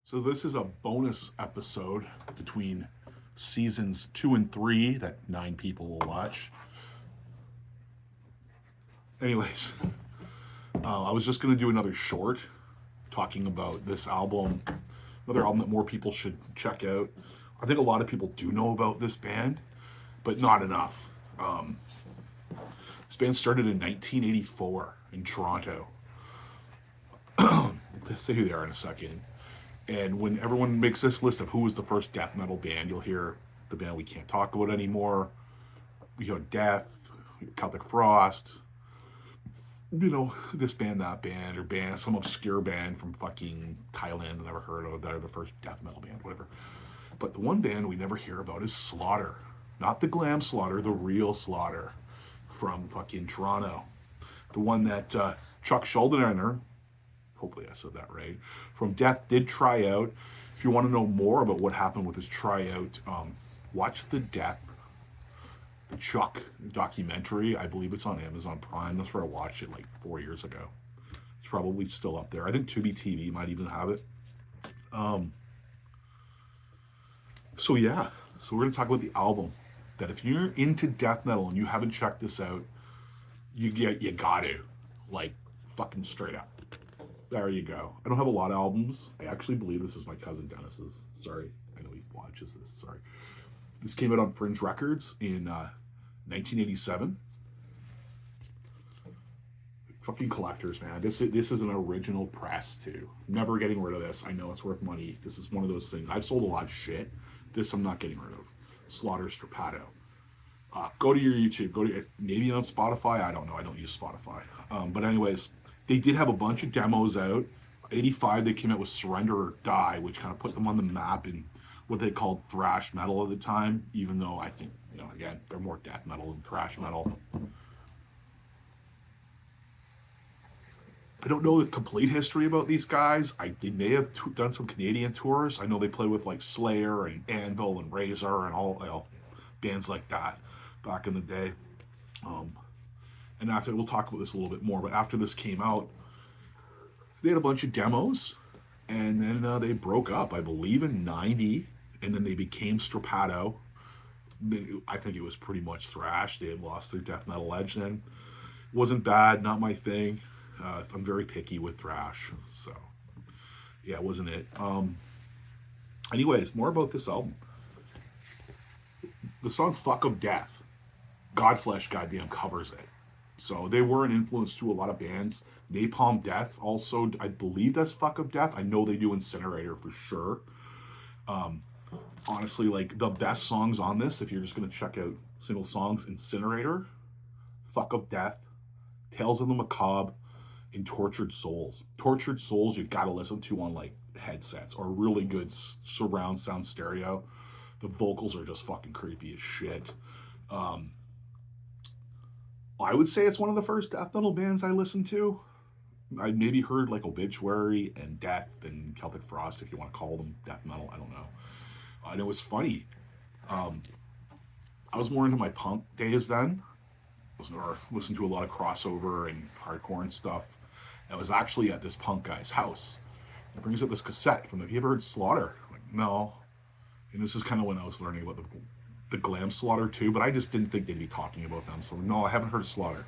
So this is a bonus episode between seasons 2 and 3 that 9 people will watch. Anyways, I was just gonna do another short talking about this album, another album that more people should check out. I think a lot of people do know about this band, but not enough. This band started in 1984 in Toronto. I'll say who they are in a second. And when everyone makes this list of who was the first death metal band, you'll hear the band we can't talk about anymore. You know, Death, Celtic Frost, this band, that band, or band, some obscure band from fucking Thailand I never heard of. They're the first death metal band, whatever. But the one band we never hear about is Slaughter. Not the glam Slaughter, the real Slaughter from fucking Toronto. The one that Chuck Schuldiner, hopefully I said that right, from Death did try out. If you want to know more about what happened with his tryout, watch the Chuck documentary. I believe it's on Amazon Prime. That's where I watched it like 4 years ago. It's probably still up there. I think Tubi TV might even have it. So we're going to talk about the album that if you're into death metal and you haven't checked this out, you got to, like, fucking straight up. There you go. I don't have a lot of albums. I actually believe this is my cousin Dennis's. Sorry. I know he watches this. Sorry. This came out on Fringe Records in 1987. Fucking collectors, man. This is an original press, too. Never getting rid of this. I know it's worth money. This is one of those things. I've sold a lot of shit. This I'm not getting rid of. Slaughter Strappado. Go to your YouTube. Go to maybe on Spotify. I don't know. I don't use Spotify. But anyways, they did have a bunch of demos out. 85, they came out with Surrender or Die, which kind of put them on the map in what they called thrash metal at the time, even though I think, again, they're more death metal than thrash metal. I don't know the complete history about these guys. They may have done some Canadian tours. I know they played with like Slayer and Anvil and Razor and all bands like that back in the day. And after, we'll talk about this a little bit more, but after this came out, they had a bunch of demos, and then they broke up, I believe, in 90, and then they became Strappado. I think it was pretty much thrash. They had lost their death metal edge then. Wasn't bad, not my thing. I'm very picky with thrash, so yeah, wasn't it. Anyways, more about this album. The song Fuck of Death, Godflesh goddamn covers it. So they were an influence to a lot of bands. Napalm Death also, I believe that's Fuck of Death. I know they do Incinerator for sure. Honestly, like the best songs on this, if you're just going to check out single songs, Incinerator, Fuck of Death, Tales of the Macabre, and Tortured Souls. Tortured Souls you gotta listen to on like headsets or really good surround sound stereo. The vocals are just fucking creepy as shit. I would say it's one of the first death metal bands I listened to. I maybe heard like Obituary and Death and Celtic Frost, if you want to call them death metal. I don't know. And it was funny. I was more into my punk days then. Listened to a lot of crossover and hardcore and stuff. And I was actually at this punk guy's house. He brings up this cassette from have you ever heard Slaughter? I'm like, no. And this is kind of when I was learning about the glam Slaughter too, but I just didn't think they'd be talking about them. So no, I haven't heard of Slaughter.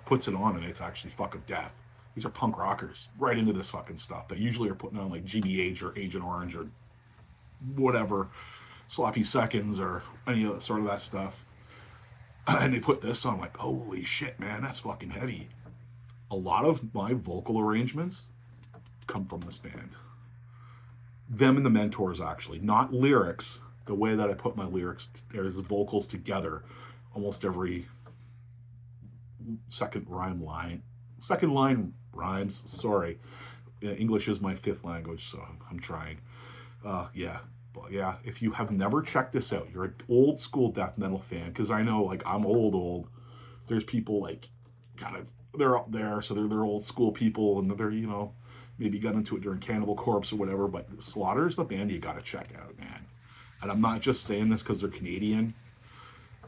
Puts it on and it's actually Fuck of Death. These are punk rockers right into this fucking stuff that usually are putting on like GBH or Agent Orange or whatever, Sloppy Seconds or any sort of that stuff. And they put this on, like, holy shit, man, that's fucking heavy. A lot of my vocal arrangements come from this band. Them and the Mentors, actually. Not lyrics. The way that I put my lyrics, there's vocals together. Almost every second line rhymes. Sorry. English is my fifth language, so I'm trying. Yeah. But yeah, if you have never checked this out, you're an old school death metal fan, because I know, like, I'm old. There's people, like, kind of, they're up there, so they're old school people, and they're, maybe got into it during Cannibal Corpse or whatever, but Slaughter is the band you gotta check out, man. And I'm not just saying this because they're Canadian,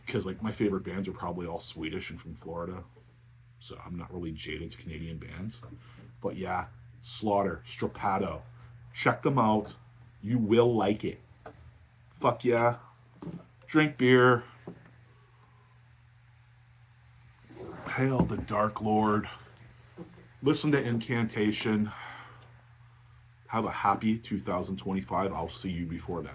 because, like, my favorite bands are probably all Swedish and from Florida, so I'm not really jaded to Canadian bands. But yeah, Slaughter, Strappado, check them out. You will like it. Fuck yeah. Drink beer. Hail the Dark Lord. Listen to Incantation. Have a happy 2025. I'll see you before then.